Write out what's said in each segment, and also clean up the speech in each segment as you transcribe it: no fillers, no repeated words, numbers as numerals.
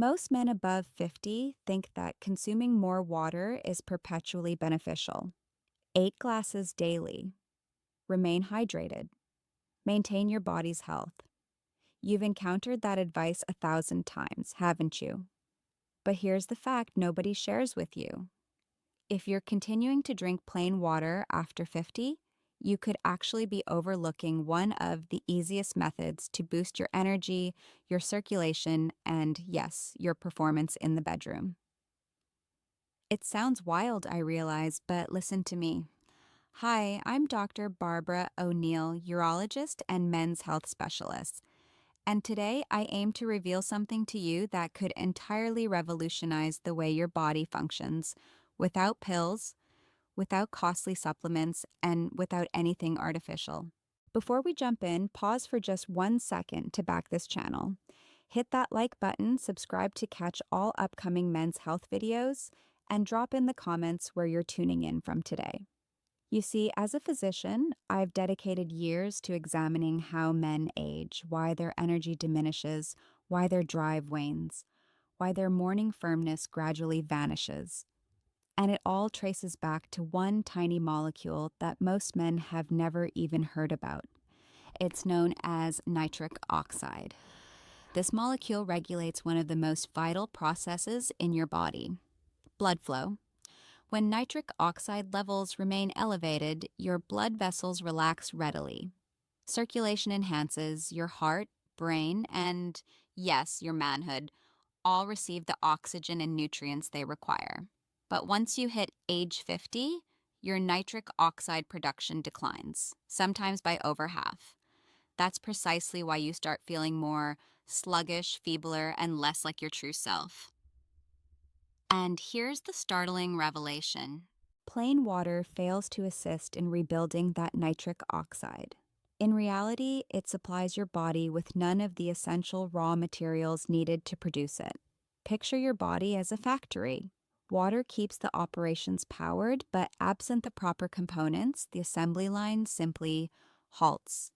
Most men above 50 think that consuming more water is perpetually beneficial. 8 glasses daily. Remain hydrated. Maintain your body's health. You've encountered that advice 1,000 times, haven't you? But here's the fact nobody shares with you. If you're continuing to drink plain water after 50, you could actually be overlooking one of the easiest methods to boost your energy, your circulation, and yes, your performance in the bedroom. It sounds wild, I realize, but listen to me. Hi, I'm Dr. Barbara O'Neill, urologist and men's health specialist. And today I aim to reveal something to you that could entirely revolutionize the way your body functions without pills, without costly supplements, and without anything artificial. Before we jump in, pause for just 1 second to back this channel. Hit that like button, subscribe to catch all upcoming men's health videos, and drop in the comments where you're tuning in from today. You see, as a physician, I've dedicated years to examining how men age, why their energy diminishes, why their drive wanes, why their morning firmness gradually vanishes. And it all traces back to one tiny molecule that most men have never even heard about. It's known as nitric oxide. This molecule regulates one of the most vital processes in your body, blood flow. When nitric oxide levels remain elevated, your blood vessels relax readily. Circulation enhances, your heart, brain, and, yes, your manhood all receive the oxygen and nutrients they require. But once you hit age 50, your nitric oxide production declines, sometimes by over half. That's precisely why you start feeling more sluggish, feebler, and less like your true self. And here's the startling revelation. Plain water fails to assist in rebuilding that nitric oxide. In reality, it supplies your body with none of the essential raw materials needed to produce it. Picture your body as a factory. Water keeps the operations powered, but absent the proper components, the assembly line simply halts.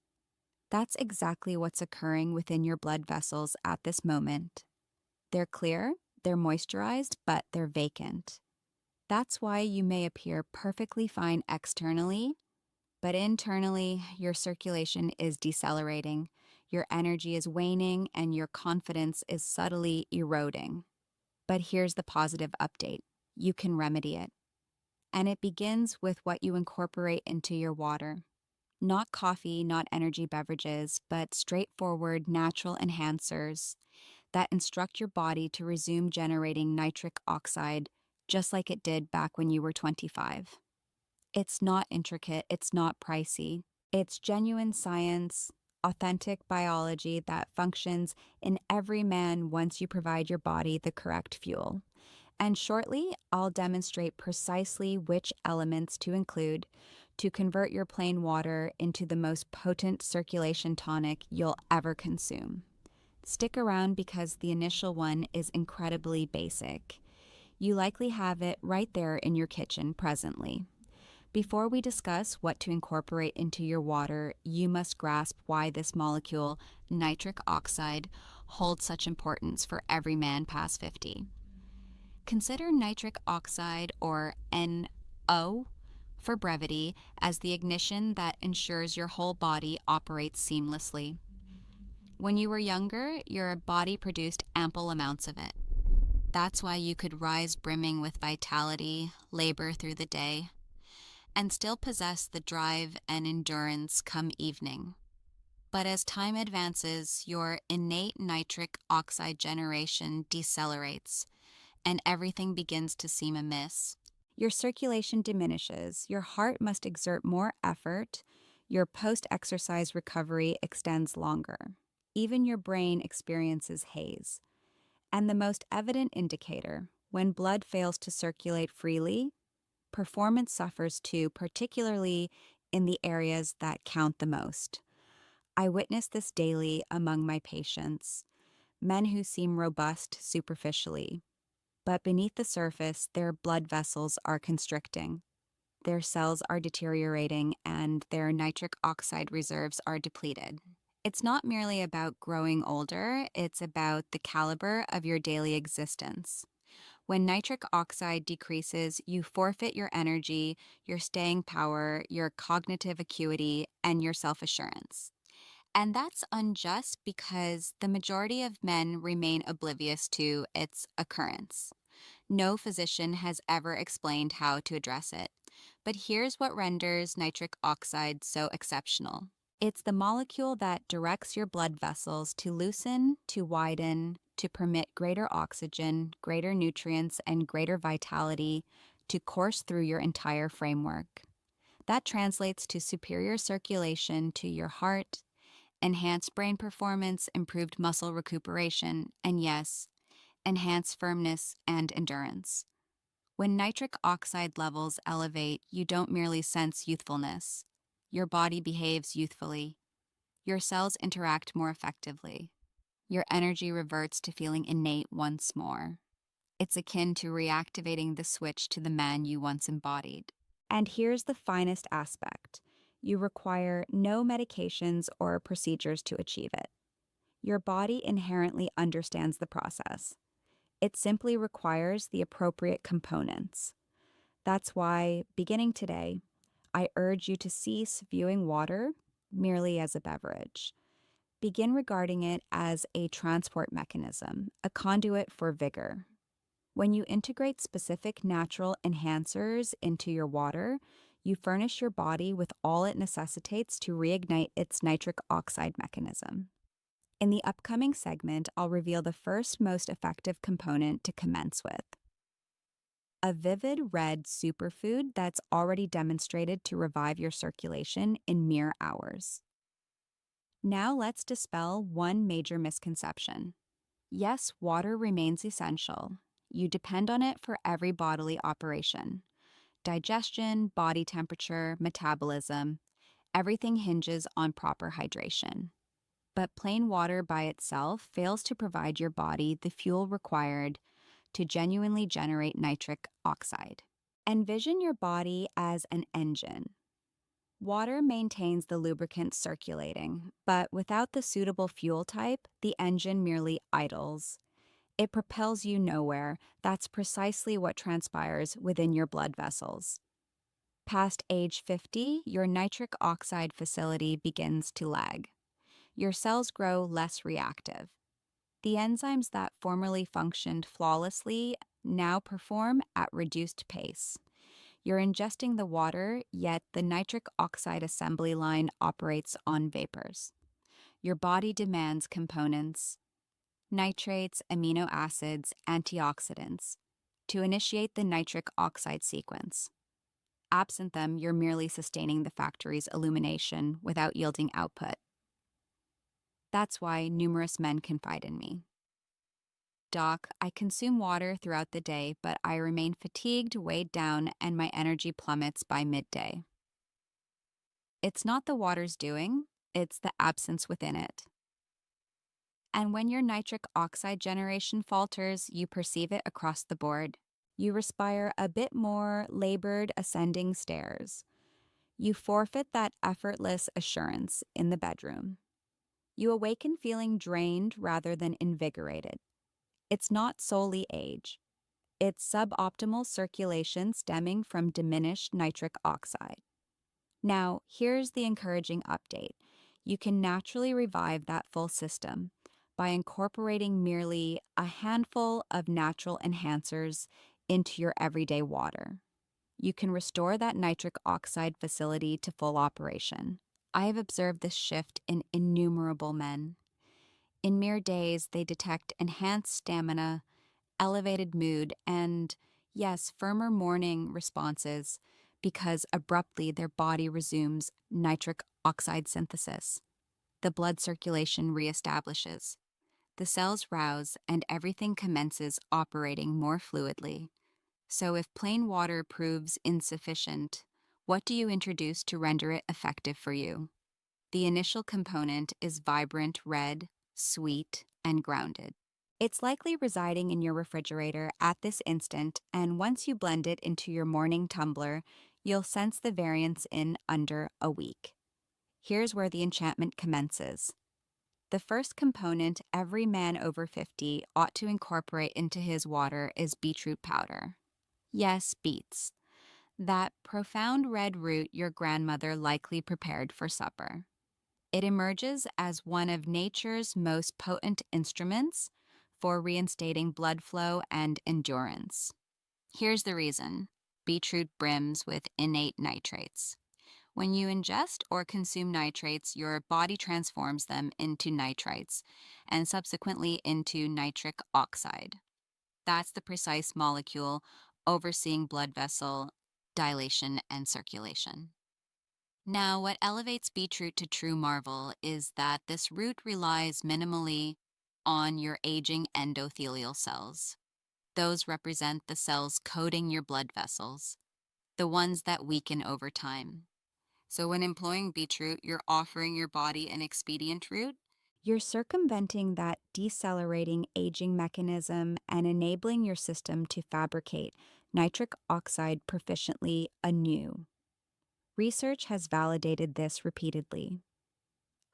That's exactly what's occurring within your blood vessels at this moment. They're clear, they're moisturized, but they're vacant. That's why you may appear perfectly fine externally, but internally, your circulation is decelerating, your energy is waning, and your confidence is subtly eroding. But here's the positive update. You can remedy it. And it begins with what you incorporate into your water. Not coffee, not energy beverages, but straightforward natural enhancers that instruct your body to resume generating nitric oxide just like it did back when you were 25. It's not intricate, it's not pricey. It's genuine science, authentic biology that functions in every man once you provide your body the correct fuel. And shortly, I'll demonstrate precisely which elements to include to convert your plain water into the most potent circulation tonic you'll ever consume. Stick around because the initial one is incredibly basic. You likely have it right there in your kitchen presently. Before we discuss what to incorporate into your water, you must grasp why this molecule, nitric oxide, holds such importance for every man past 50. Consider nitric oxide, or NO, for brevity, as the ignition that ensures your whole body operates seamlessly. When you were younger, your body produced ample amounts of it. That's why you could rise brimming with vitality, labor through the day, and still possess the drive and endurance come evening. But as time advances, your innate nitric oxide generation decelerates, and everything begins to seem amiss. Your circulation diminishes, your heart must exert more effort, your post-exercise recovery extends longer. Even your brain experiences haze. And the most evident indicator, when blood fails to circulate freely, performance suffers too, particularly in the areas that count the most. I witness this daily among my patients, men who seem robust superficially, but beneath the surface, their blood vessels are constricting, their cells are deteriorating, and their nitric oxide reserves are depleted. It's not merely about growing older, it's about the caliber of your daily existence. When nitric oxide decreases, you forfeit your energy, your staying power, your cognitive acuity, and your self assurance. And that's unjust because the majority of men remain oblivious to its occurrence. No physician has ever explained how to address it. But here's what renders nitric oxide so exceptional. It's the molecule that directs your blood vessels to loosen, to widen, to permit greater oxygen, greater nutrients, and greater vitality to course through your entire framework. That translates to superior circulation to your heart, enhanced brain performance, improved muscle recuperation, and yes, enhanced firmness and endurance. When nitric oxide levels elevate, you don't merely sense youthfulness. Your body behaves youthfully. Your cells interact more effectively. Your energy reverts to feeling innate once more. It's akin to reactivating the switch to the man you once embodied. And here's the finest aspect. You require no medications or procedures to achieve it. Your body inherently understands the process. It simply requires the appropriate components. That's why, beginning today, I urge you to cease viewing water merely as a beverage. Begin regarding it as a transport mechanism, a conduit for vigor. When you integrate specific natural enhancers into your water, you furnish your body with all it necessitates to reignite its nitric oxide mechanism. In the upcoming segment, I'll reveal the first most effective component to commence with. A vivid red superfood that's already demonstrated to revive your circulation in mere hours. Now let's dispel one major misconception. Yes, water remains essential. You depend on it for every bodily operation. Digestion, body temperature, metabolism, everything hinges on proper hydration. But plain water by itself fails to provide your body the fuel required to genuinely generate nitric oxide. Envision your body as an engine. Water maintains the lubricant circulating, but without the suitable fuel type, the engine merely idles. It propels you nowhere. That's precisely what transpires within your blood vessels. Past age 50, your nitric oxide facility begins to lag. Your cells grow less reactive. The enzymes that formerly functioned flawlessly now perform at reduced pace. You're ingesting the water, yet the nitric oxide assembly line operates on vapors. Your body demands components, nitrates, amino acids, antioxidants, to initiate the nitric oxide sequence. Absent them, you're merely sustaining the factory's illumination without yielding output. That's why numerous men confide in me. Doc, I consume water throughout the day, but I remain fatigued, weighed down, and my energy plummets by midday. It's not the water's doing, it's the absence within it. And when your nitric oxide generation falters, you perceive it across the board. You respire a bit more labored ascending stairs. You forfeit that effortless assurance in the bedroom. You awaken feeling drained rather than invigorated. It's not solely age. It's suboptimal circulation stemming from diminished nitric oxide. Now, here's the encouraging update. You can naturally revive that full system by incorporating merely a handful of natural enhancers into your everyday water. You can restore that nitric oxide facility to full operation. I have observed this shift in innumerable men. In mere days, they detect enhanced stamina, elevated mood, and, yes, firmer morning responses because abruptly their body resumes nitric oxide synthesis. The blood circulation reestablishes. The cells rouse and everything commences operating more fluidly. So if plain water proves insufficient, what do you introduce to render it effective for you? The initial component is vibrant red, sweet, and grounded. It's likely residing in your refrigerator at this instant, and once you blend it into your morning tumbler, you'll sense the variance in under a week. Here's where the enchantment commences. The first component every man over 50 ought to incorporate into his water is beetroot powder. Yes, beets. That profound red root your grandmother likely prepared for supper. It emerges as one of nature's most potent instruments for reinstating blood flow and endurance. Here's the reason. Beetroot brims with innate nitrates. When you ingest or consume nitrates, your body transforms them into nitrites and subsequently into nitric oxide. That's the precise molecule overseeing blood vessel dilation and circulation. Now, what elevates beetroot to true marvel is that this root relies minimally on your aging endothelial cells. Those represent the cells coating your blood vessels, the ones that weaken over time. So when employing beetroot, you're offering your body an expedient route. You're circumventing that decelerating aging mechanism and enabling your system to fabricate nitric oxide proficiently anew. Research has validated this repeatedly.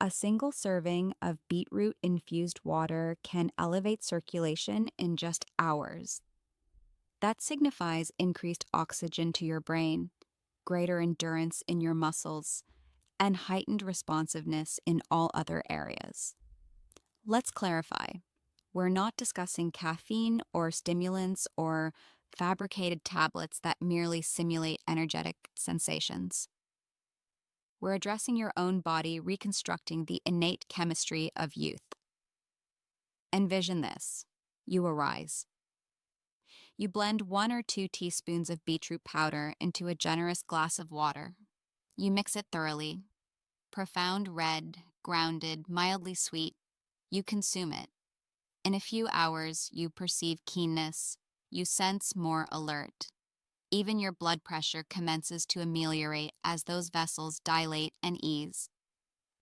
A single serving of beetroot-infused water can elevate circulation in just hours. That signifies increased oxygen to your brain, greater endurance in your muscles, and heightened responsiveness in all other areas. Let's clarify. We're not discussing caffeine or stimulants or fabricated tablets that merely simulate energetic sensations. We're addressing your own body reconstructing the innate chemistry of youth. Envision this. You arise. You blend 1 or 2 teaspoons of beetroot powder into a generous glass of water. You mix it thoroughly. Profound red, grounded, mildly sweet. You consume it. In a few hours, you perceive keenness. You sense more alert. Even your blood pressure commences to ameliorate as those vessels dilate and ease.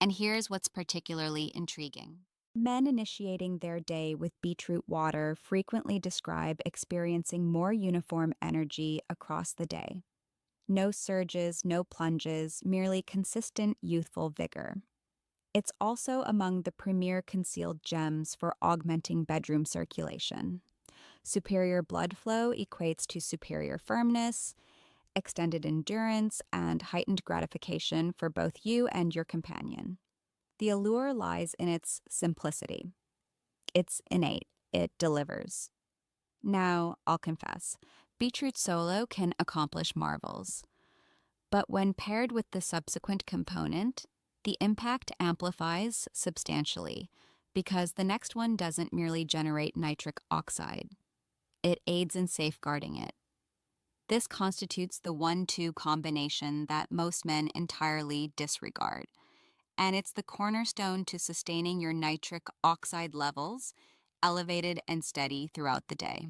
And here's what's particularly intriguing. Men initiating their day with beetroot water frequently describe experiencing more uniform energy across the day. No surges, no plunges, merely consistent youthful vigor. It's also among the premier concealed gems for augmenting bedroom circulation. Superior blood flow equates to superior firmness, extended endurance, and heightened gratification for both you and your companion. The allure lies in its simplicity. It's innate. It delivers. Now, I'll confess, beetroot solo can accomplish marvels. But when paired with the subsequent component, the impact amplifies substantially because the next one doesn't merely generate nitric oxide. It aids in safeguarding it. This constitutes the 1-2 combination that most men entirely disregard, and it's the cornerstone to sustaining your nitric oxide levels elevated and steady throughout the day.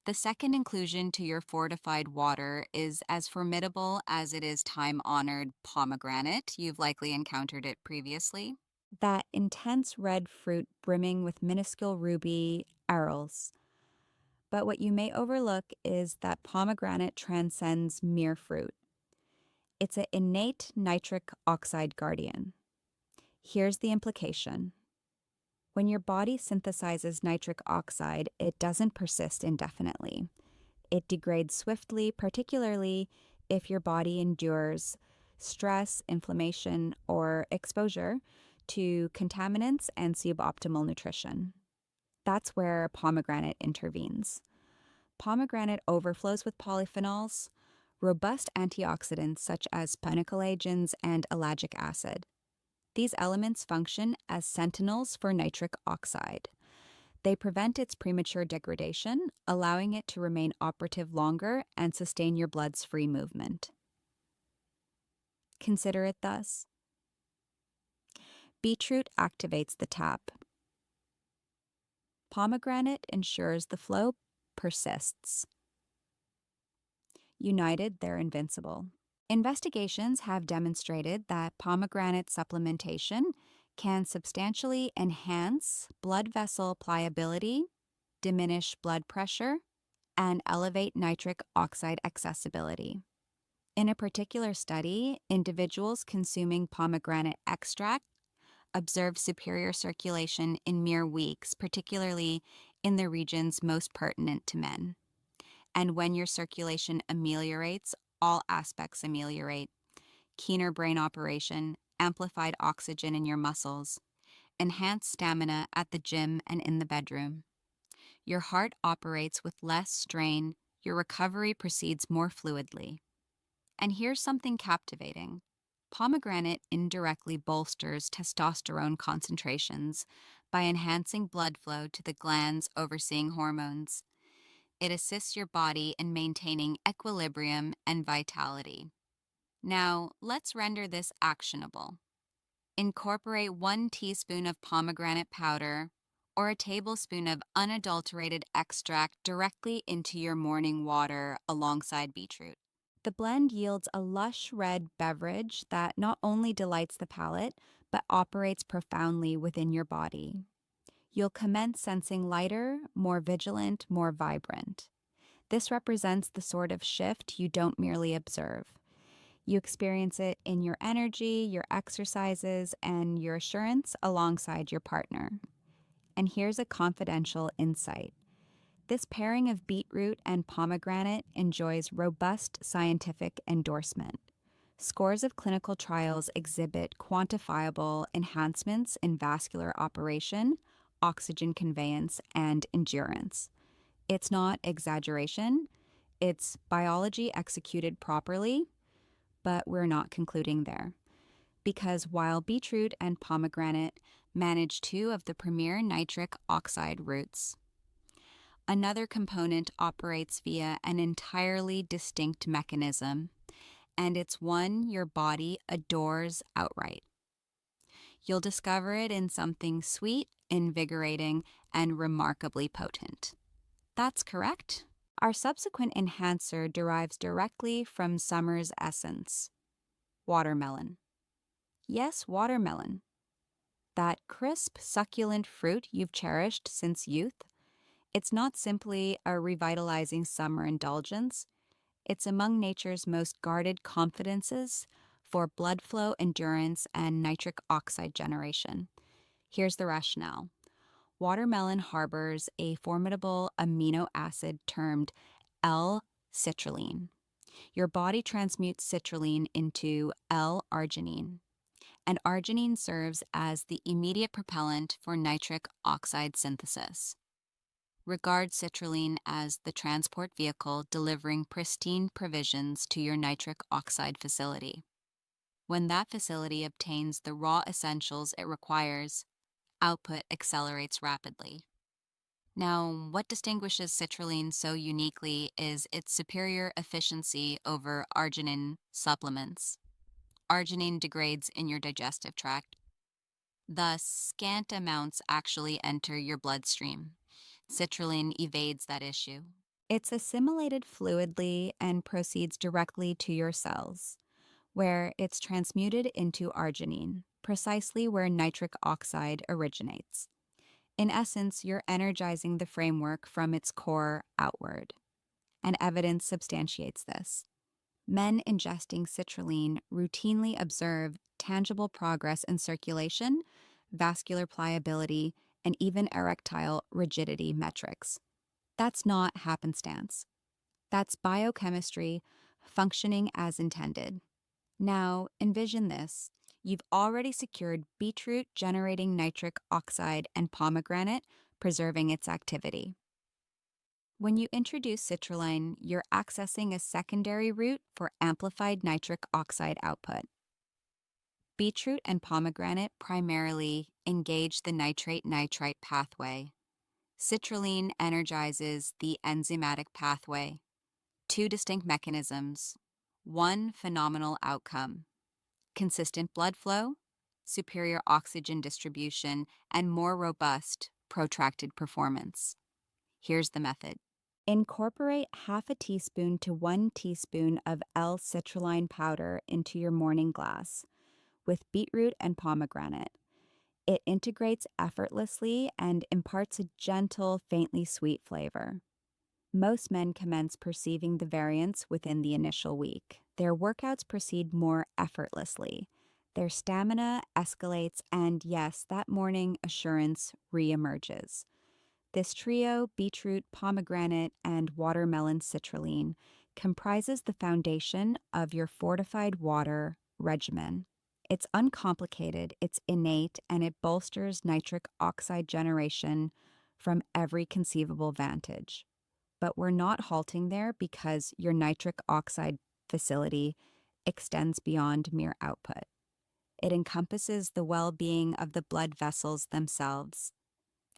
The second inclusion to your fortified water is as formidable as it is time-honored pomegranate. You've likely encountered it previously. That intense red fruit brimming with minuscule ruby arils. But what you may overlook is that pomegranate transcends mere fruit. It's an innate nitric oxide guardian. Here's the implication. When your body synthesizes nitric oxide, it doesn't persist indefinitely. It degrades swiftly, particularly if your body endures stress, inflammation, or exposure to contaminants and suboptimal nutrition. That's where pomegranate intervenes. Pomegranate overflows with polyphenols, robust antioxidants such as phenylketones and ellagic acid. These elements function as sentinels for nitric oxide. They prevent its premature degradation, allowing it to remain operative longer and sustain your blood's free movement. Consider it thus. Beetroot activates the tap. Pomegranate ensures the flow persists. United, they're invincible. Investigations have demonstrated that pomegranate supplementation can substantially enhance blood vessel pliability, diminish blood pressure, and elevate nitric oxide accessibility. In a particular study, individuals consuming pomegranate extract observe superior circulation in mere weeks, particularly in the regions most pertinent to men. And when your circulation ameliorates, all aspects ameliorate. Keener brain operation, amplified oxygen in your muscles, enhanced stamina at the gym and in the bedroom. Your heart operates with less strain, your recovery proceeds more fluidly. And here's something captivating. Pomegranate indirectly bolsters testosterone concentrations by enhancing blood flow to the glands overseeing hormones. It assists your body in maintaining equilibrium and vitality. Now, let's render this actionable. Incorporate 1 teaspoon of pomegranate powder or a tablespoon of unadulterated extract directly into your morning water alongside beetroot. The blend yields a lush red beverage that not only delights the palate, but operates profoundly within your body. You'll commence sensing lighter, more vigilant, more vibrant. This represents the sort of shift you don't merely observe. You experience it in your energy, your exercises, and your assurance alongside your partner. And here's a confidential insight. This pairing of beetroot and pomegranate enjoys robust scientific endorsement. Scores of clinical trials exhibit quantifiable enhancements in vascular operation, oxygen conveyance, and endurance. It's not exaggeration, it's biology executed properly, but we're not concluding there. Because while beetroot and pomegranate manage 2 of the premier nitric oxide routes, another component operates via an entirely distinct mechanism, and it's one your body adores outright. You'll discover it in something sweet, invigorating, and remarkably potent. That's correct. Our subsequent enhancer derives directly from summer's essence. Watermelon. Yes, watermelon. That crisp, succulent fruit you've cherished since youth. It's not simply a revitalizing summer indulgence. It's among nature's most guarded confidences for blood flow endurance and nitric oxide generation. Here's the rationale. Watermelon harbors a formidable amino acid termed L-citrulline. Your body transmutes citrulline into L-arginine, and arginine serves as the immediate propellant for nitric oxide synthesis. Regard citrulline as the transport vehicle delivering pristine provisions to your nitric oxide facility. When that facility obtains the raw essentials it requires, output accelerates rapidly. Now, what distinguishes citrulline so uniquely is its superior efficiency over arginine supplements. Arginine degrades in your digestive tract. Thus, scant amounts actually enter your bloodstream. Citrulline evades that issue. It's assimilated fluidly and proceeds directly to your cells, where it's transmuted into arginine, precisely where nitric oxide originates. In essence, you're energizing the framework from its core outward, and evidence substantiates this. Men ingesting citrulline routinely observe tangible progress in circulation, vascular pliability, and even erectile rigidity metrics. That's not happenstance. That's biochemistry functioning as intended. Now, envision this. You've already secured beetroot generating nitric oxide and pomegranate preserving its activity. When you introduce citrulline, you're accessing a secondary route for amplified nitric oxide output. Beetroot and pomegranate primarily engage the nitrate-nitrite pathway. Citrulline energizes the enzymatic pathway. 2 distinct mechanisms, 1 phenomenal outcome. Consistent blood flow, superior oxygen distribution, and more robust, protracted performance. Here's the method. Incorporate half a teaspoon to 1 teaspoon of L-citrulline powder into your morning glass with beetroot and pomegranate. It integrates effortlessly and imparts a gentle, faintly sweet flavor. Most men commence perceiving the variance within the initial week. Their workouts proceed more effortlessly. Their stamina escalates, and yes, that morning assurance reemerges. This trio, beetroot, pomegranate, and watermelon citrulline, comprises the foundation of your fortified water regimen. It's uncomplicated, it's innate, and it bolsters nitric oxide generation from every conceivable vantage. But we're not halting there because your nitric oxide facility extends beyond mere output. It encompasses the well being of the blood vessels themselves.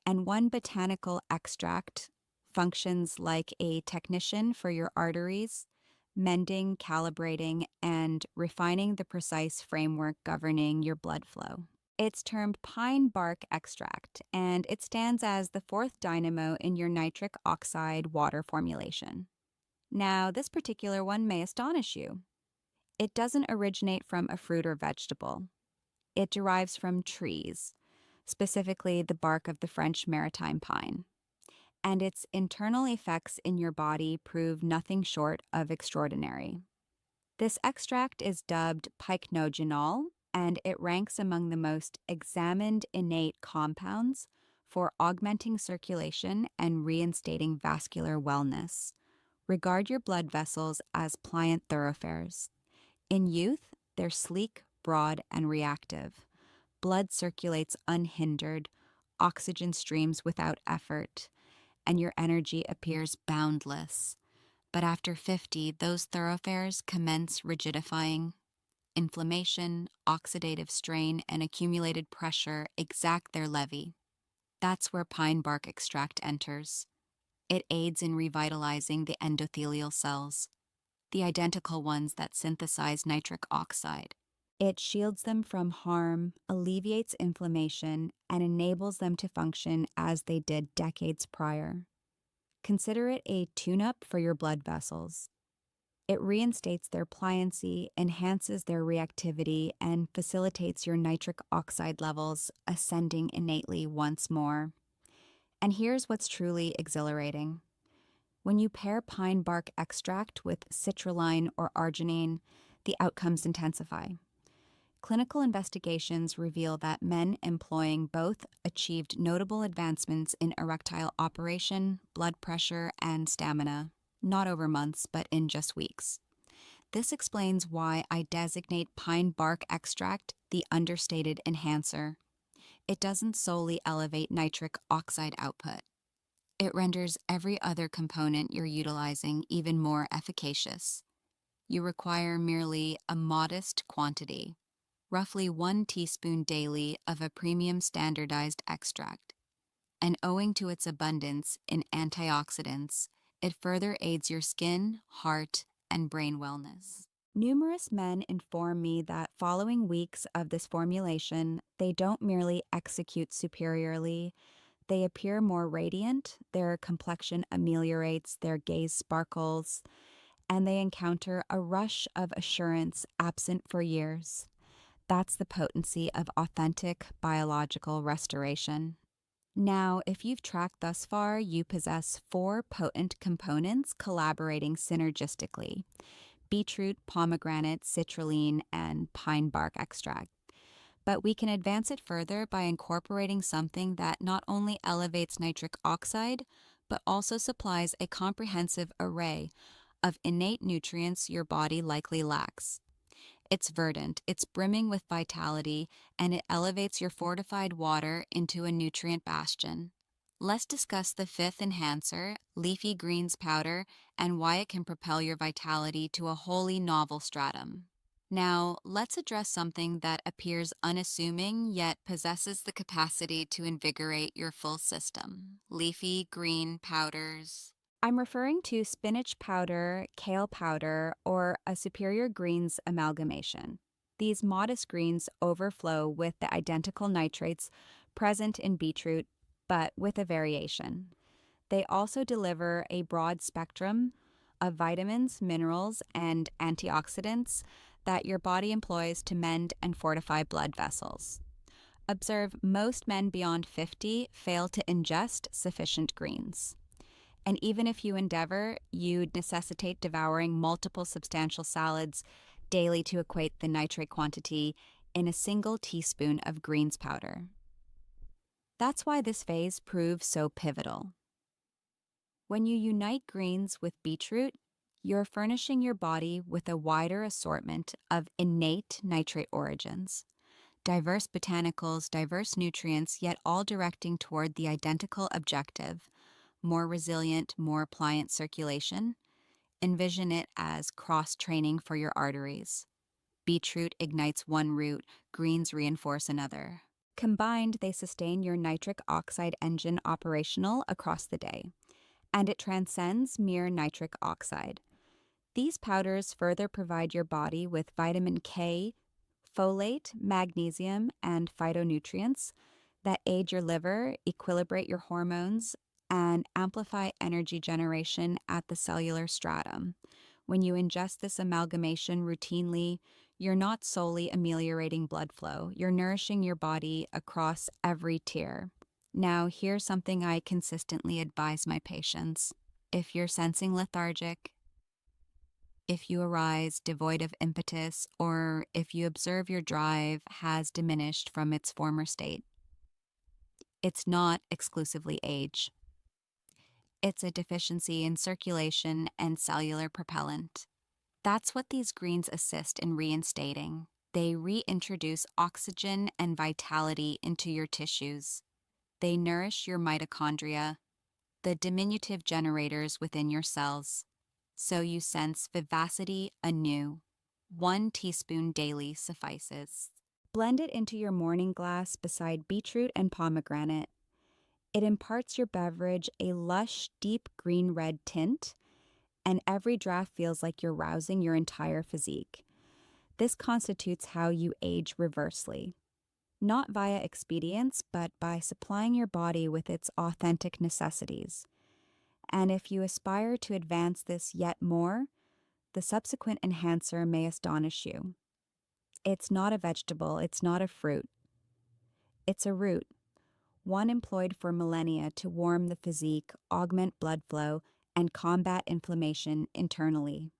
And one botanical extract functions like a technician for your arteries, mending, calibrating, and refining the precise framework governing your blood flow. It's termed pine bark extract, and it stands as the fourth dynamo in your nitric oxide water formulation. Now, this particular one may astonish you. It doesn't originate from a fruit or vegetable. It derives from trees, specifically the bark of the French maritime pine, and its internal effects in your body prove nothing short of extraordinary. This extract is dubbed pycnogenol, and it ranks among the most examined innate compounds for augmenting circulation and reinstating vascular wellness. Regard your blood vessels as pliant thoroughfares. In youth, they're sleek, broad, and reactive. Blood circulates unhindered, oxygen streams without effort, and your energy appears boundless. But after 50, those thoroughfares commence rigidifying. Inflammation, oxidative strain, and accumulated pressure exact their levy. That's where pine bark extract enters. It aids in revitalizing the endothelial cells, the identical ones that synthesize nitric oxide. It shields them from harm, alleviates inflammation, and enables them to function as they did decades prior. Consider it a tune-up for your blood vessels. It reinstates their pliancy, enhances their reactivity, and facilitates your nitric oxide levels ascending innately once more. And here's what's truly exhilarating. When you pair pine bark extract with citrulline or arginine, the outcomes intensify. Clinical investigations reveal that men employing both achieved notable advancements in erectile operation, blood pressure, and stamina, not over months, but in just weeks. This explains why I designate pine bark extract the understated enhancer. It doesn't solely elevate nitric oxide output. It renders every other component you're utilizing even more efficacious. You require merely a modest quantity, roughly 1 teaspoon daily of a premium standardized extract. And owing to its abundance in antioxidants, it further aids your skin, heart, and brain wellness. Numerous men inform me that following weeks of this formulation, they don't merely execute superiorly, they appear more radiant, their complexion ameliorates, their gaze sparkles, and they encounter a rush of assurance absent for years. That's the potency of authentic biological restoration. Now, if you've tracked thus far, you possess 4 potent components collaborating synergistically: beetroot, pomegranate, citrulline, and pine bark extract. But we can advance it further by incorporating something that not only elevates nitric oxide, but also supplies a comprehensive array of innate nutrients your body likely lacks. It's verdant, it's brimming with vitality, and it elevates your fortified water into a nutrient bastion. Let's discuss the 5th enhancer, leafy greens powder, and why it can propel your vitality to a wholly novel stratum. Now, let's address something that appears unassuming yet possesses the capacity to invigorate your full system: leafy green powders. I'm referring to spinach powder, kale powder, or a superior greens amalgamation. These modest greens overflow with the identical nitrates present in beetroot, but with a variation. They also deliver a broad spectrum of vitamins, minerals, and antioxidants that your body employs to mend and fortify blood vessels. Observe most men beyond 50 fail to ingest sufficient greens. And even if you endeavor, you'd necessitate devouring multiple substantial salads daily to equate the nitrate quantity in a single teaspoon of greens powder. That's why this phase proves so pivotal. When you unite greens with beetroot, you're furnishing your body with a wider assortment of innate nitrate origins, diverse botanicals, diverse nutrients, yet all directing toward the identical objective: more resilient, more pliant circulation. Envision it as cross-training for your arteries. Beetroot ignites one route, greens reinforce another. Combined, they sustain your nitric oxide engine operational across the day, and it transcends mere nitric oxide. These powders further provide your body with vitamin K, folate, magnesium, and phytonutrients that aid your liver, equilibrate your hormones, and amplify energy generation at the cellular stratum. When you ingest this amalgamation routinely, you're not solely ameliorating blood flow, you're nourishing your body across every tier. Now, here's something I consistently advise my patients. If you're sensing lethargic, if you arise devoid of impetus, or if you observe your drive has diminished from its former state, it's not exclusively age. It's a deficiency in circulation and cellular propellant. That's what these greens assist in reinstating. They reintroduce oxygen and vitality into your tissues. They nourish your mitochondria, the diminutive generators within your cells, so you sense vivacity anew. 1 teaspoon daily suffices. Blend it into your morning glass beside beetroot and pomegranate. It imparts your beverage a lush, deep green-red tint, and every draft feels like you're rousing your entire physique. This constitutes how you age reversely. Not via expedience, but by supplying your body with its authentic necessities. And if you aspire to advance this yet more, the subsequent enhancer may astonish you. It's not a vegetable, it's not a fruit. It's a root, one employed for millennia to warm the physique, augment blood flow, and combat inflammation internally.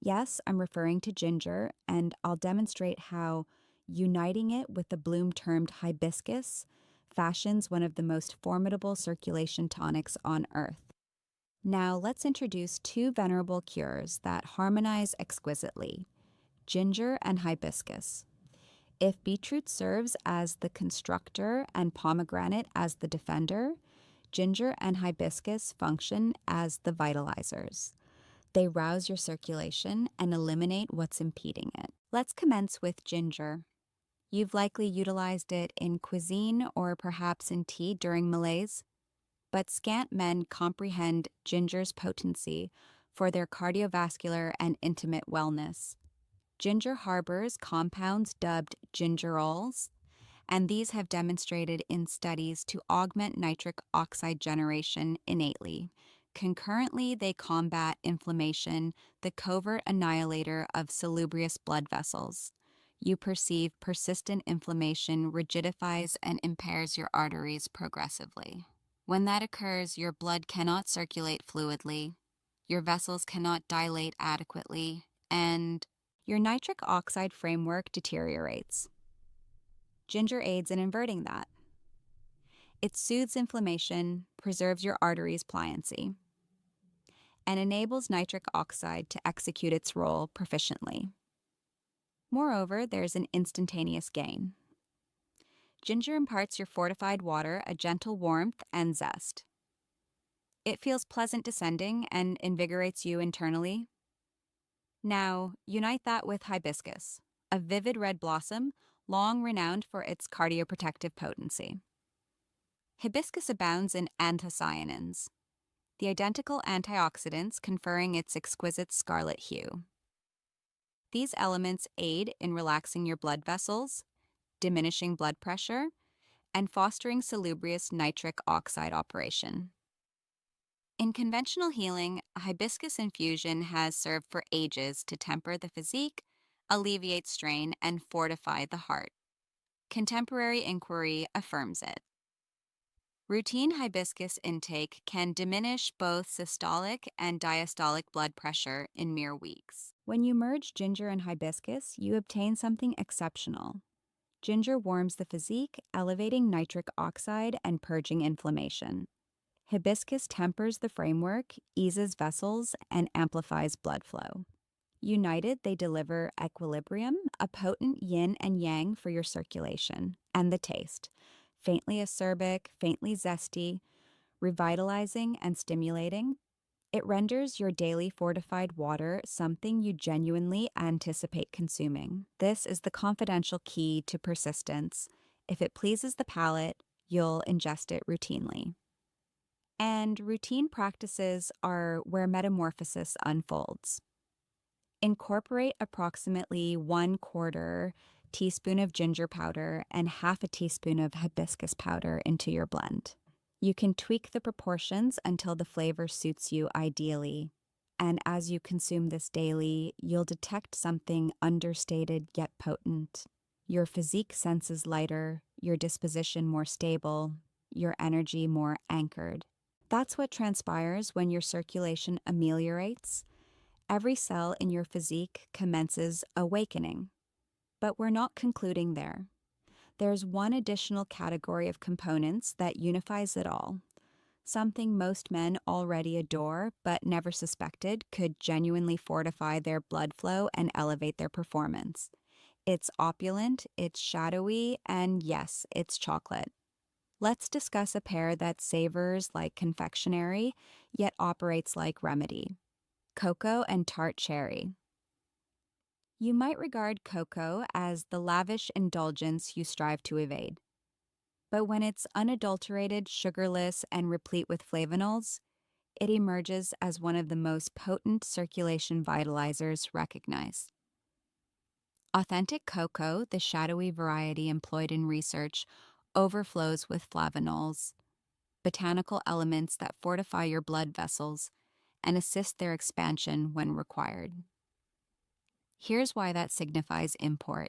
Yes, I'm referring to ginger, and I'll demonstrate how uniting it with the bloom termed hibiscus fashions one of the most formidable circulation tonics on earth. Now let's introduce 2 venerable cures that harmonize exquisitely: ginger and hibiscus. If beetroot serves as the constructor and pomegranate as the defender, ginger and hibiscus function as the vitalizers. They rouse your circulation and eliminate what's impeding it. Let's commence with ginger. You've likely utilized it in cuisine or perhaps in tea during malaise, but scant men comprehend ginger's potency for their cardiovascular and intimate wellness. Ginger harbors compounds dubbed gingerols, and these have demonstrated in studies to augment nitric oxide generation innately. Concurrently, they combat inflammation, the covert annihilator of salubrious blood vessels. You perceive persistent inflammation rigidifies and impairs your arteries progressively. When that occurs, your blood cannot circulate fluidly, your vessels cannot dilate adequately, and your nitric oxide framework deteriorates. Ginger aids in inverting that. It soothes inflammation, preserves your arteries' pliancy, and enables nitric oxide to execute its role proficiently. Moreover, there's an instantaneous gain. Ginger imparts your fortified water a gentle warmth and zest. It feels pleasant descending and invigorates you internally. Now, unite that with hibiscus, a vivid red blossom long renowned for its cardioprotective potency. Hibiscus abounds in anthocyanins, the identical antioxidants conferring its exquisite scarlet hue. These elements aid in relaxing your blood vessels, diminishing blood pressure, and fostering salubrious nitric oxide operation. In conventional healing, a hibiscus infusion has served for ages to temper the physique, alleviate strain, and fortify the heart. Contemporary inquiry affirms it. Routine hibiscus intake can diminish both systolic and diastolic blood pressure in mere weeks. When you merge ginger and hibiscus, you obtain something exceptional: Ginger warms the physique, elevating nitric oxide and purging inflammation. Hibiscus tempers the framework, eases vessels, and amplifies blood flow. United, they deliver equilibrium, a potent yin and yang for your circulation, and the taste. Faintly acerbic, faintly zesty, revitalizing and stimulating. It renders your daily fortified water something you genuinely anticipate consuming. This is the confidential key to persistence. If it pleases the palate, you'll ingest it routinely. And routine practices are where metamorphosis unfolds. Incorporate approximately 1/4 teaspoon of ginger powder and half a teaspoon of hibiscus powder into your blend. You can tweak the proportions until the flavor suits you ideally. And as you consume this daily, you'll detect something understated yet potent. Your physique senses lighter, your disposition more stable, your energy more anchored. That's what transpires when your circulation ameliorates. Every cell in your physique commences awakening. But we're not concluding there. There's one additional category of components that unifies it all. Something most men already adore but never suspected could genuinely fortify their blood flow and elevate their performance. It's opulent, it's shadowy, and yes, it's chocolate. Let's discuss a pair that savors like confectionery, yet operates like remedy. Cocoa and tart cherry. You might regard cocoa as the lavish indulgence you strive to evade. But when it's unadulterated, sugarless, and replete with flavonols, it emerges as one of the most potent circulation vitalizers recognized. Authentic cocoa, the shadowy variety employed in research, overflows with flavonols, botanical elements that fortify your blood vessels and assist their expansion when required. Here's why that signifies import.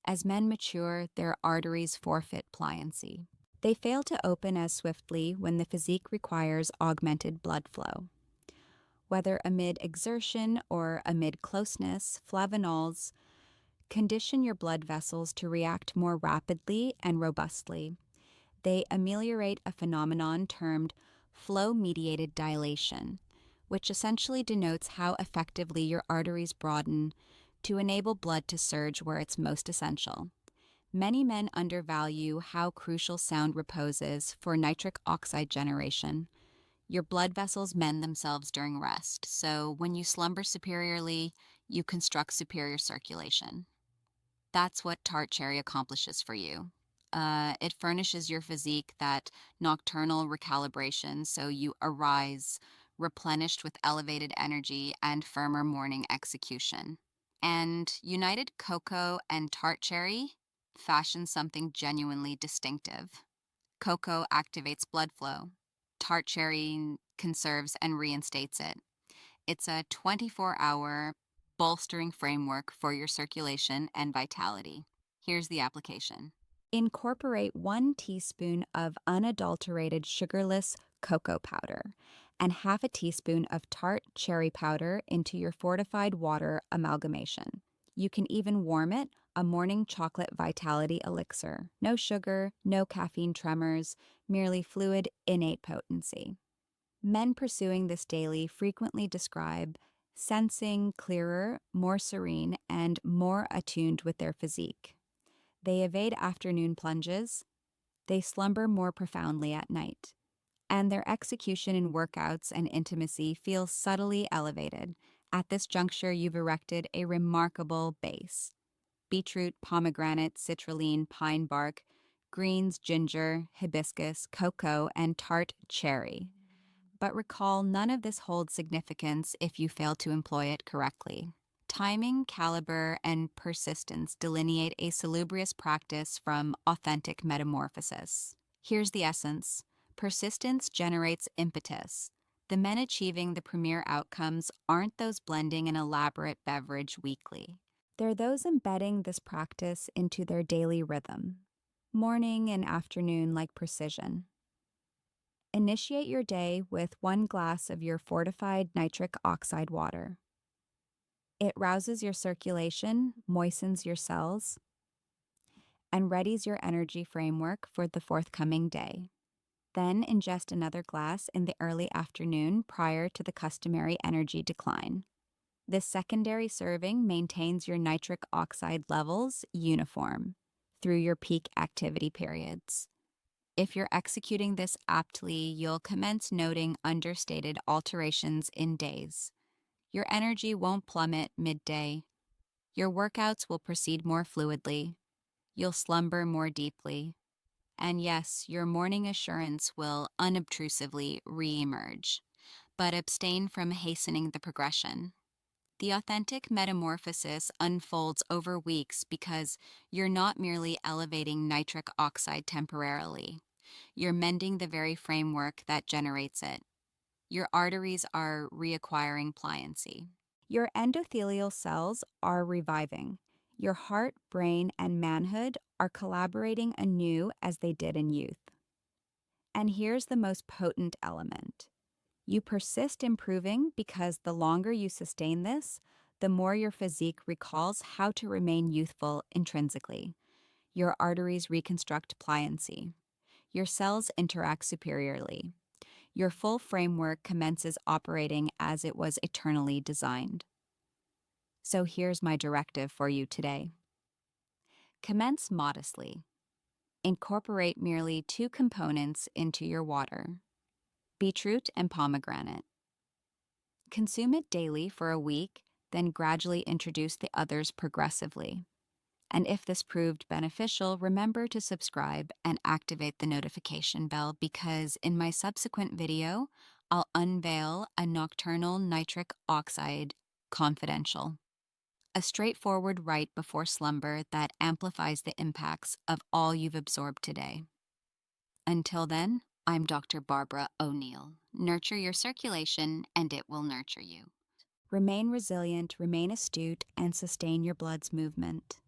As men mature, their arteries forfeit pliancy. They fail to open as swiftly when the physique requires augmented blood flow. Whether amid exertion or amid closeness, flavonols condition your blood vessels to react more rapidly and robustly. They ameliorate a phenomenon termed flow-mediated dilation, which essentially denotes how effectively your arteries broaden to enable blood to surge where it's most essential. Many men undervalue how crucial sound repose is for nitric oxide generation. Your blood vessels mend themselves during rest, so when you slumber superiorly, you construct superior circulation. That's what tart cherry accomplishes for you. It furnishes your physique that nocturnal recalibration, so you arise replenished with elevated energy and firmer morning execution. And united cocoa and tart cherry fashion something genuinely distinctive. Cocoa activates blood flow. Tart cherry conserves and reinstates it. It's a 24-hour bolstering framework for your circulation and vitality. Here's the application. Incorporate 1 teaspoon of unadulterated sugarless cocoa powder and half a teaspoon of tart cherry powder into your fortified water amalgamation. You can even warm it, a morning chocolate vitality elixir. No sugar, no caffeine tremors, merely fluid, innate potency. Men pursuing this daily frequently describe sensing clearer, more serene, and more attuned with their physique. They evade afternoon plunges, they slumber more profoundly at night, and their execution in workouts and intimacy feels subtly elevated. At this juncture, you've erected a remarkable base. Beetroot, pomegranate, citrulline, pine bark, greens, ginger, hibiscus, cocoa, and tart cherry. But recall, none of this holds significance if you fail to employ it correctly. Timing, caliber, and persistence delineate a salubrious practice from authentic metamorphosis. Here's the essence. Persistence generates impetus. The men achieving the premier outcomes aren't those blending an elaborate beverage weekly. They're those embedding this practice into their daily rhythm. Morning and afternoon like precision. Initiate your day with 1 glass of your fortified nitric oxide water. It rouses your circulation, moistens your cells, and readies your energy framework for the forthcoming day. Then ingest another glass in the early afternoon prior to the customary energy decline. This secondary serving maintains your nitric oxide levels uniform through your peak activity periods. If you're executing this aptly, you'll commence noting understated alterations in days. Your energy won't plummet midday. Your workouts will proceed more fluidly. You'll slumber more deeply. And yes, your morning assurance will unobtrusively re-emerge. But abstain from hastening the progression. The authentic metamorphosis unfolds over weeks because you're not merely elevating nitric oxide temporarily. You're mending the very framework that generates it. Your arteries are reacquiring pliancy. Your endothelial cells are reviving. Your heart, brain, and manhood are collaborating anew as they did in youth. And here's the most potent element. You persist improving because the longer you sustain this, the more your physique recalls how to remain youthful intrinsically. Your arteries reconstruct pliancy. Your cells interact superiorly. Your full framework commences operating as it was eternally designed. So here's my directive for you today. Commence modestly. Incorporate merely 2 components into your water: beetroot and pomegranate. Consume it daily for a week, then gradually introduce the others progressively. And if this proved beneficial, remember to subscribe and activate the notification bell, because in my subsequent video, I'll unveil a nocturnal nitric oxide confidential, a straightforward rite before slumber that amplifies the impacts of all you've absorbed today. Until then, I'm Dr. Barbara O'Neill. Nurture your circulation, and it will nurture you. Remain resilient, remain astute, and sustain your blood's movement.